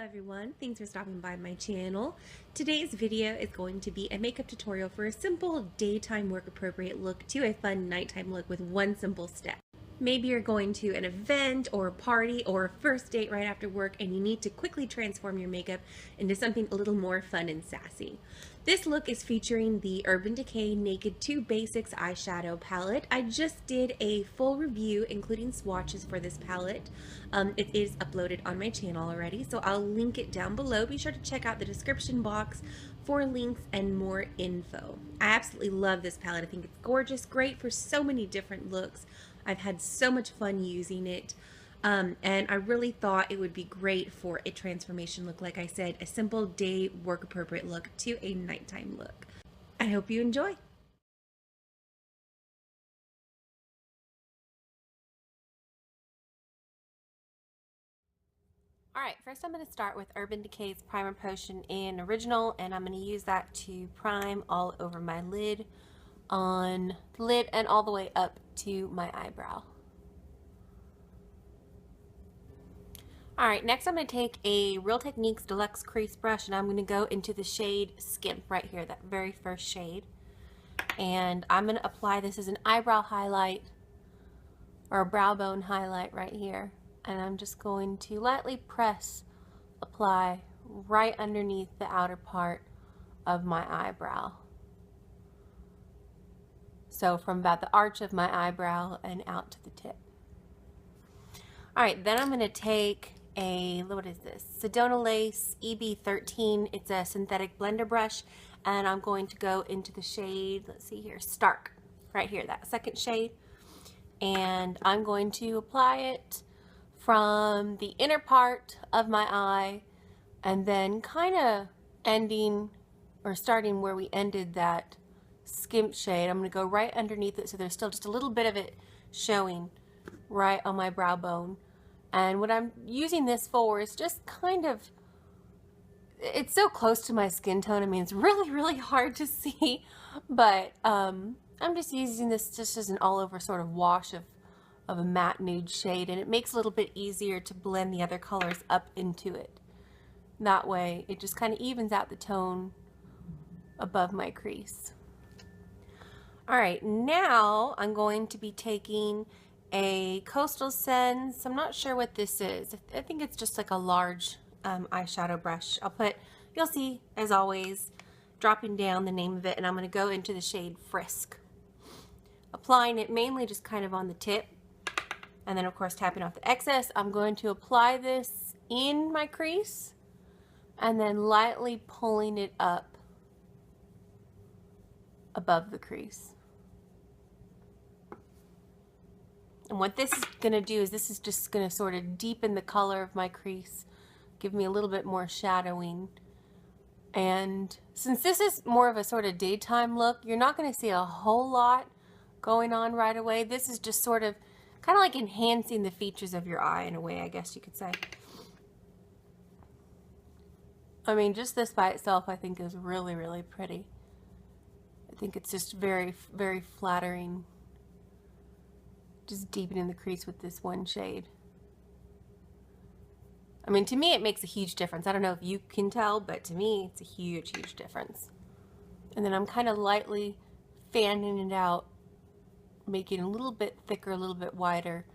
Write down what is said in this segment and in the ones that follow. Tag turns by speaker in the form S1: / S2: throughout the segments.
S1: everyone, thanks for stopping by my channel. Today's video is going to be a makeup tutorial for a simple daytime work appropriate look to a fun nighttime look with one simple step. Maybe you're going to an event or a party or a first date right after work and you need to quickly transform your makeup into something a little more fun and sassy. This look is featuring the Urban Decay Naked2 Basics eyeshadow palette. I just did a full review including swatches for this palette. It is uploaded on my channel already, so I'll link it down below. Be sure to check out the description box for links and more info. I absolutely love this palette. I think it's gorgeous, great for so many different looks. I've had so much fun using it. And I really thought it would be great for a transformation look. Like I said, a simple day work appropriate look to a nighttime look. I hope you enjoy. Alright, first I'm going to start with Urban Decay's Primer Potion in Original, and I'm going to use that to prime all over my lid, on the lid, and all the way up to my eyebrow. Alright, next I'm going to take a Real Techniques Deluxe crease brush and I'm going to go into the shade Skimp right here, that very first shade. And I'm going to apply this as an eyebrow highlight or a brow bone highlight right here. And I'm just going to lightly press, apply right underneath the outer part of my eyebrow. So from about the arch of my eyebrow and out to the tip. Alright, then I'm going to take what is this? Sedona Lace EB13. It's a synthetic blender brush, and I'm going to go into the shade, let's see here, Stark, right here, that second shade. And I'm going to apply it from the inner part of my eye, and then kind of ending or starting where we ended that Skimp shade. I'm going to go right underneath it so there's still just a little bit of it showing right on my brow bone. And what I'm using this for is just kind of, it's so close to my skin tone. I mean, it's really hard to see, but I'm just using this just as an all-over sort of wash of a matte nude shade, and it makes it a little bit easier to blend the other colors up into it. That way, it just kind of evens out the tone above my crease. Alright, now I'm going to be taking a Coastal Scents. I'm not sure what this is. I think it's just like a large eyeshadow brush. You'll see, as always, dropping down the name of it, and I'm going to go into the shade Frisk. Applying it mainly just kind of on the tip, and then of course tapping off the excess. I'm going to apply this in my crease, and then lightly pulling it up above the crease. And what this is going to do is this is just going to sort of deepen the color of my crease, give me a little bit more shadowing. And since this is more of a sort of daytime look, you're not going to see a whole lot going on right away. This is just sort of kind of like enhancing the features of your eye in a way, I guess you could say. I mean, just this by itself I think is really pretty. I think it's just very flattering. Just deepening the crease with this one shade. I mean, to me it makes a huge difference. I don't know if you can tell, but to me it's a huge difference. And then I'm kind of lightly fanning it out, making it a little bit thicker, a little bit wider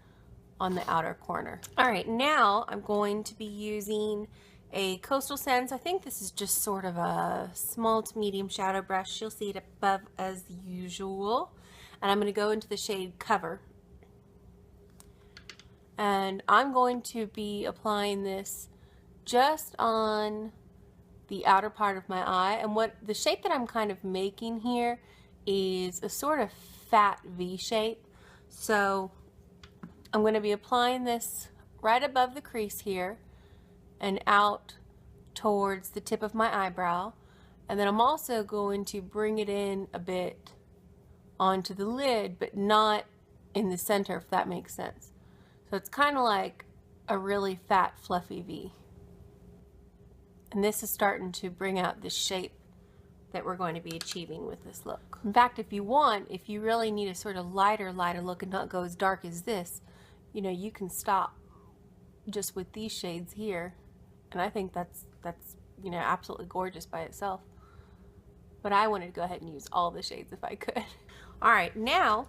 S1: on the outer corner. Alright, now I'm going to be using a Coastal Scents. I think this is just sort of a small to medium shadow brush. You'll see it above as usual. And I'm going to go into the shade Cover. And I'm going to be applying this just on the outer part of my eye. And the shape that I'm kind of making here is a sort of fat V shape. So I'm going to be applying this right above the crease here and out towards the tip of my eyebrow. And then I'm also going to bring it in a bit onto the lid, but not in the center, if that makes sense. So it's kind of like a really fat, fluffy V. And this is starting to bring out the shape that we're going to be achieving with this look. In fact, if you really need a sort of lighter look and not go as dark as this, you know, you can stop just with these shades here And I think that's you know, absolutely gorgeous by itself. But I wanted to go ahead and use all the shades if I could. All right, now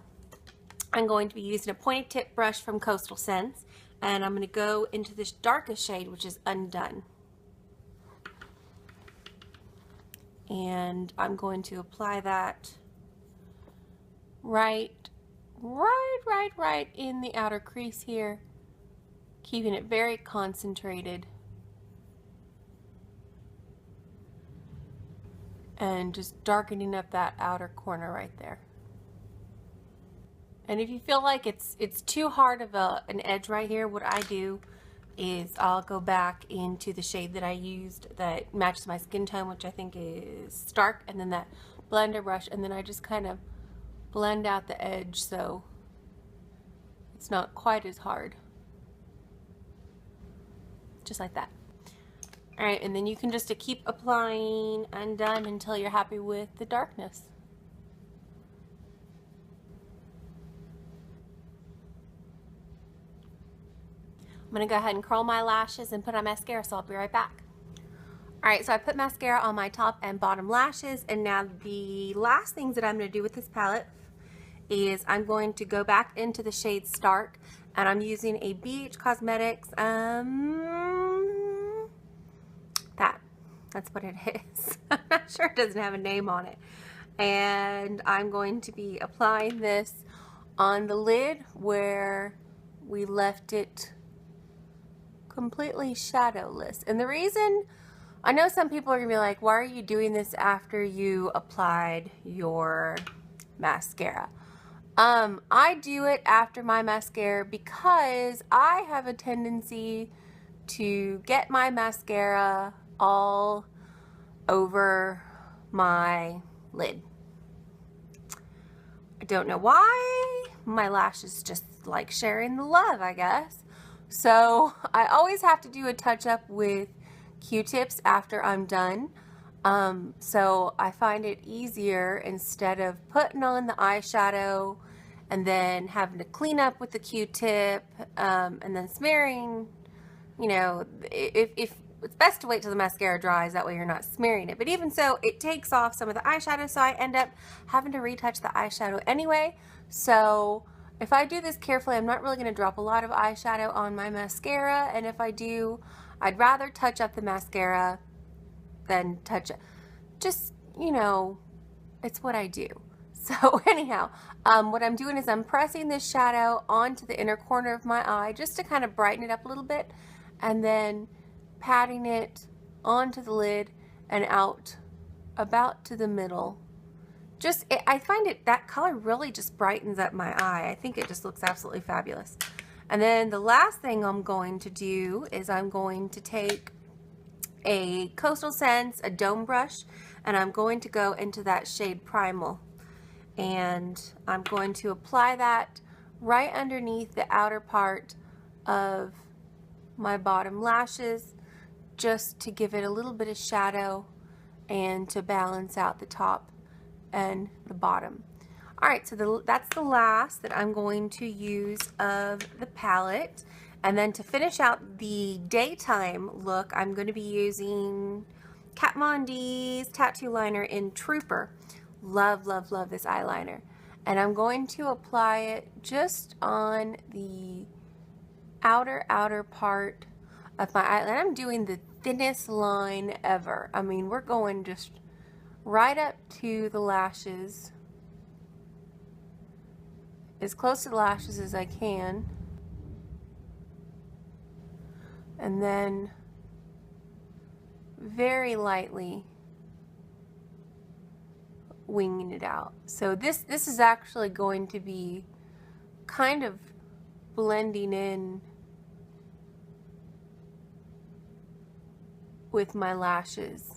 S1: I'm going to be using a pointed tip brush from Coastal Scents, and I'm going to go into this darkest shade, which is Undone. And I'm going to apply that right in the outer crease here, keeping it very concentrated. And just darkening up that outer corner right there. And if you feel like it's too hard of an edge right here, what I do is I'll go back into the shade that I used that matches my skin tone, which I think is Stark, and then that blender brush, and then I just kind of blend out the edge so it's not quite as hard. Just like that. All right, and then you can just keep applying Undone until you're happy with the darkness. I'm gonna go ahead and curl my lashes and put on mascara, so I'll be right back. All right, so I put mascara on my top and bottom lashes, and now the last things that I'm gonna do with this palette is I'm going to go back into the shade Stark, and I'm using a BH Cosmetics, that's what it is. I'm not sure, it doesn't have a name on it. And I'm going to be applying this on the lid where we left it completely shadowless. And the reason, I know some people are gonna be like, why are you doing this after you applied your mascara? I do it after my mascara because I have a tendency to get my mascara all over my lid. I don't know why. My lashes just like sharing the love, I guess. So I always have to do a touch-up with Q-tips after I'm done. So I find it easier, instead of putting on the eyeshadow and then having to clean up with the Q-tip and then smearing, you know, if it's best to wait till the mascara dries, that way you're not smearing it. But even so, it takes off some of the eyeshadow, so I end up having to retouch the eyeshadow anyway. So if I do this carefully, I'm not really going to drop a lot of eyeshadow on my mascara, and if I do, I'd rather touch up the mascara than touch it. Just, you know, it's what I do. So anyhow, what I'm doing is I'm pressing this shadow onto the inner corner of my eye just to kind of brighten it up a little bit, and then patting it onto the lid and out about to the middle. Just, I find it, that color really just brightens up my eye. I think it just looks absolutely fabulous. And then the last thing I'm going to do is I'm going to take a Coastal Scents, a dome brush, and I'm going to go into that shade Primal. And I'm going to apply that right underneath the outer part of my bottom lashes, just to give it a little bit of shadow and to balance out the top and the bottom. Alright, so that's the last that I'm going to use of the palette. And then to finish out the daytime look, I'm going to be using Kat Von D's Tattoo Liner in Trooper. Love, love, love this eyeliner. And I'm going to apply it just on the outer part of my eye. And I'm doing the thinnest line ever. I mean, we're going just right up to the lashes, as close to the lashes as I can, and then very lightly winging it out. So this is actually going to be kind of blending in with my lashes.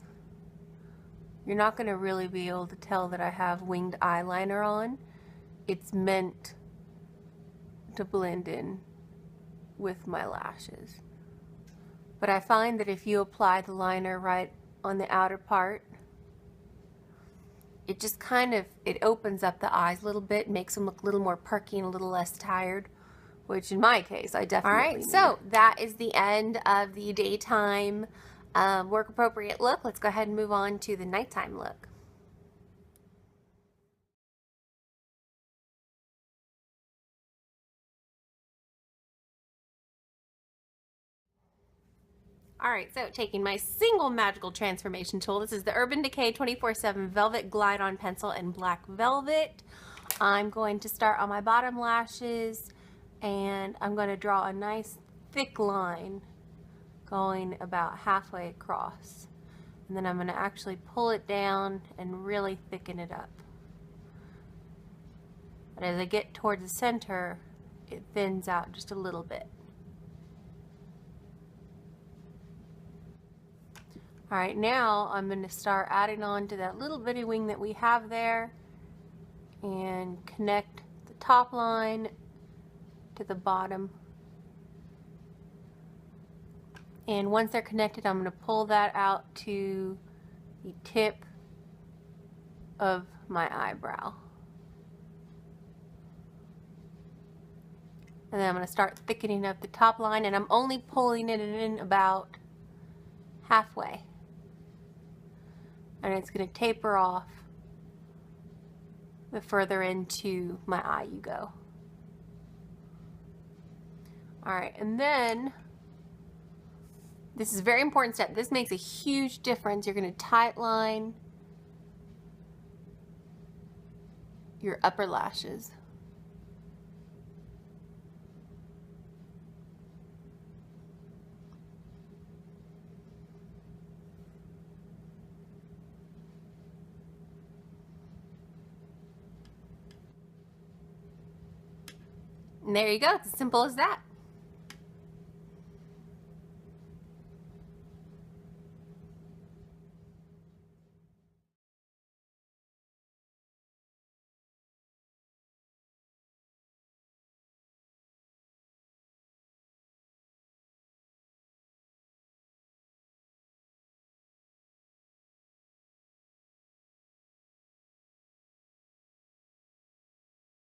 S1: You're not going to really be able to tell that I have winged eyeliner on. It's meant to blend in with my lashes. But I find that if you apply the liner right on the outer part, it just kind of, it opens up the eyes a little bit, makes them look a little more perky and a little less tired which in my case, I definitely need. So that is the end of the daytime work appropriate look. Let's go ahead and move on to the nighttime look. Alright, so taking my single magical transformation tool, this is the Urban Decay 24/7 Velvet Glide On Pencil in Black Velvet. I'm going to start on my bottom lashes, and I'm going to draw a nice thick line going about halfway across. And then I'm going to actually pull it down and really thicken it up. But as I get towards the center, it thins out just a little bit. Alright, now I'm going to start adding on to that little bitty wing that we have there and connect the top line to the bottom. And once they're connected, I'm going to pull that out to the tip of my eyebrow. And then I'm going to start thickening up the top line, and I'm only pulling it in about halfway. And it's going to taper off the further into my eye you go. Alright, and then this is a very important step. This makes a huge difference. You're going to tight line your upper lashes. And there you go. It's as simple as that.